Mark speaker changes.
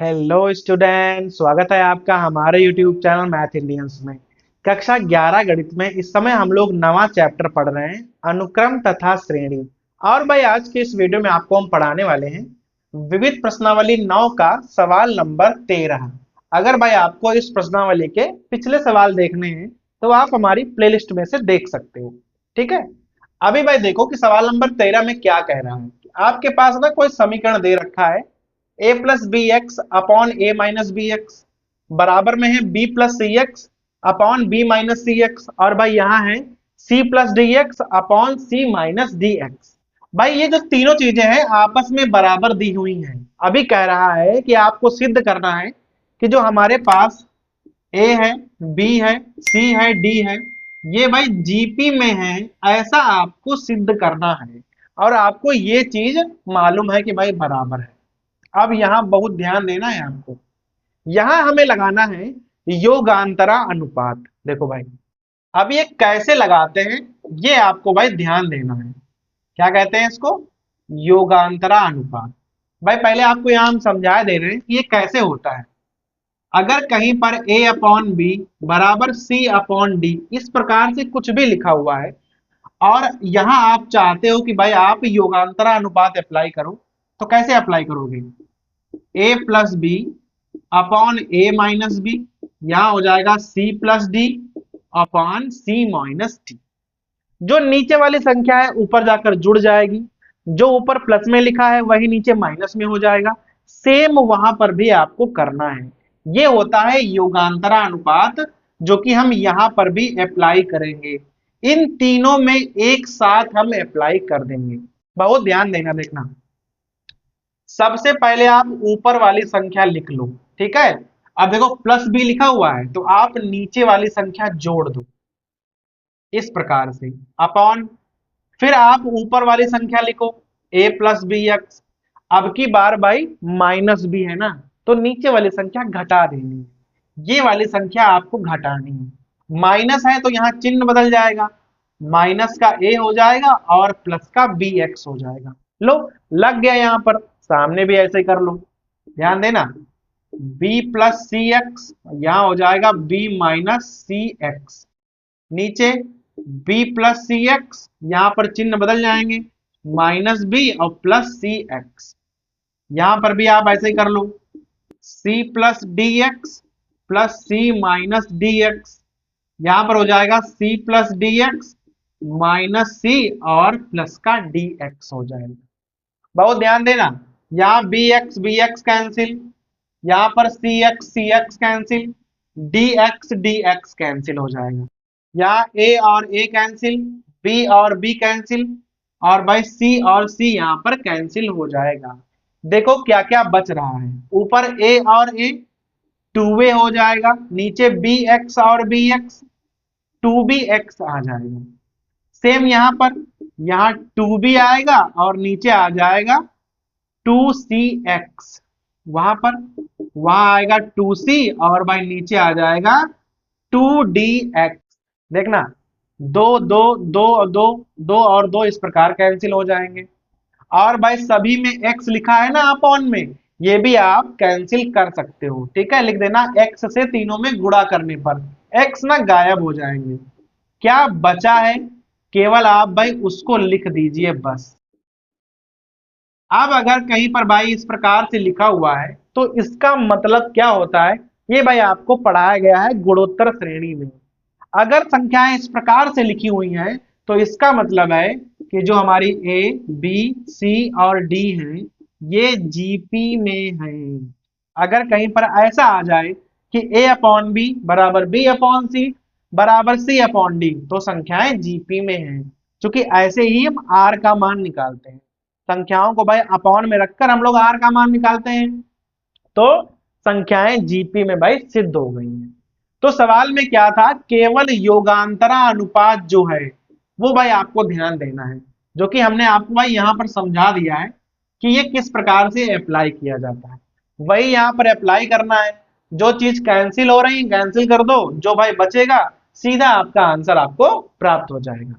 Speaker 1: Hello student, स्वागत है आपका हमारे यूट्यूब चैनल मैथ इंडियंस में। कक्षा 11 गणित में इस समय हम लोग नवा चैप्टर पढ़ रहे हैं, अनुक्रम तथा श्रेणी। और भाई आज के इस वीडियो में आपको हम पढ़ाने वाले हैं विविध प्रश्नावली 9 का सवाल नंबर 13। अगर भाई आपको इस प्रश्नावली के पिछले सवाल देखने हैं तो आप हमारी प्लेलिस्ट में से देख सकते हो। ठीक है, अभी भाई देखो कि सवाल नंबर 13 में क्या कह रहा है। आपके पास ना कोई समीकरण दे रखा है a plus b x upon a minus b x बराबर में है b plus c x upon b minus c x, और भाई यहाँ है c plus d x upon c minus d x. भाई ये जो तीनों चीजें हैं आपस में बराबर दी हुई हैं। अभी कह रहा है कि आपको सिद्ध करना है कि जो हमारे पास ए है, बी है, सी है, डी है, ये भाई जीपी में है, ऐसा आपको सिद्ध करना है। और आपको ये चीज मालूम है कि भाई बराबर है। अब यहाँ बहुत ध्यान देना है आपको। यहाँ हमें लगाना है योगांतरा अनुपात। देखो भाई, अब ये कैसे लगाते हैं ये आपको भाई ध्यान देना है। क्या कहते हैं इसको? योगांतरा अनुपात। भाई पहले आपको यहाँ हम समझा दे रहे हैं कि ये कैसे होता है। अगर कहीं पर a अपॉन बी बराबर c अपॉन डी इस प्रकार से कुछ भी लिखा हुआ है और यहाँ आप चाहते हो कि भाई आप योगांतरा अनुपात अप्लाई करो, तो कैसे अप्लाई करोगे? ए plus B upon a minus B, यहां हो जाएगा सी plus D upon c minus D. जो नीचे वाली संख्या है ऊपर जाकर जुड़ जाएगी, जो ऊपर प्लस में लिखा है वही नीचे माइनस में हो जाएगा। सेम वहां पर भी आपको करना है। ये होता है योगांतरा अनुपात, जो कि हम यहां पर भी अप्लाई करेंगे। इन तीनों में एक साथ हम अप्लाई कर देंगे। बहुत ध्यान देना, देखना। सबसे पहले आप ऊपर वाली संख्या लिख लो, ठीक है। अब देखो प्लस बी लिखा हुआ है तो आप नीचे वाली संख्या जोड़ दो इस प्रकार से, अपॉन, फिर आप ऊपर वाली संख्या लिखो ए प्लस बी एक्स। अब की बार भाई माइनस बी है ना, तो नीचे वाली संख्या घटा देनी है, ये वाली संख्या आपको घटानी है। माइनस है तो यहाँ चिन्ह बदल जाएगा, माइनस का ए हो जाएगा और प्लस का बी एक्स हो जाएगा। लो, लग गया। यहां पर सामने भी ऐसे ही कर लो, ध्यान देना। b प्लस सी एक्स, यहां हो जाएगा b माइनस सी एक्स। नीचे b प्लस सी एक्स, यहां पर चिन्ह बदल जाएंगे, माइनस बी और प्लस सी एक्स। यहां पर भी आप ऐसे ही कर लो, c plus d x plus c minus d x. यहां पर हो जाएगा c plus d x minus c और प्लस का डी एक्स हो जाएगा। बहुत ध्यान देना, यहाँ बी एक्स कैंसिल, यहाँ पर c x cancel, d x cancel हो जाएगा। यहाँ ए और ए कैंसिल, बी और बी कैंसिल, और भाई सी और सी यहाँ पर कैंसिल हो जाएगा। देखो क्या क्या बच रहा है। ऊपर ए और ए टू वे हो जाएगा, नीचे बी एक्स और b x two b x आ जाएगा। सेम यहाँ पर, यहाँ टू बी आएगा और नीचे आ जाएगा टू सी एक्स। वहां पर वहां आएगा टू सी और भाई नीचे आ जाएगा टू डी एक्स। देखना, दो दो दो और दो, दो और दो इस प्रकार कैंसिल हो जाएंगे। और भाई सभी में एक्स लिखा है ना अपॉन में, ये भी आप कैंसिल कर सकते हो। ठीक है, लिख देना एक्स से तीनों में गुणा करने पर एक्स ना गायब हो जाएंगे। क्या बचा है? केवल आप भाई उसको लिख दीजिए बस। अब अगर कहीं पर भाई इस प्रकार से लिखा हुआ है तो इसका मतलब क्या होता है, ये भाई आपको पढ़ाया गया है गुणोत्तर श्रेणी में। अगर संख्याएं इस प्रकार से लिखी हुई हैं तो इसका मतलब है कि जो हमारी ए बी सी और डी है ये जीपी में है। अगर कहीं पर ऐसा आ जाए कि ए अपॉन बी बराबर बी अपॉन सी बराबर सी अपॉन डी, तो संख्याएं जीपी में हैं। क्योंकि ऐसे ही हम आर का मान निकालते हैं, संख्याओं को भाई अपॉन में रखकर हम लोग आर का मान निकालते हैं। तो संख्याएं जीपी में भाई सिद्ध हो गई हैं। तो सवाल में क्या था, केवल योगांतरा अनुपात जो है वो भाई आपको ध्यान देना है, जो कि हमने आपको भाई यहां पर समझा दिया है कि ये किस प्रकार से अप्लाई किया जाता है। वही यहां पर अप्लाई करना है। जो चीज कैंसिल हो रही है कैंसिल कर दो, जो भाई बचेगा सीधा आपका आंसर आपको प्राप्त हो जाएगा।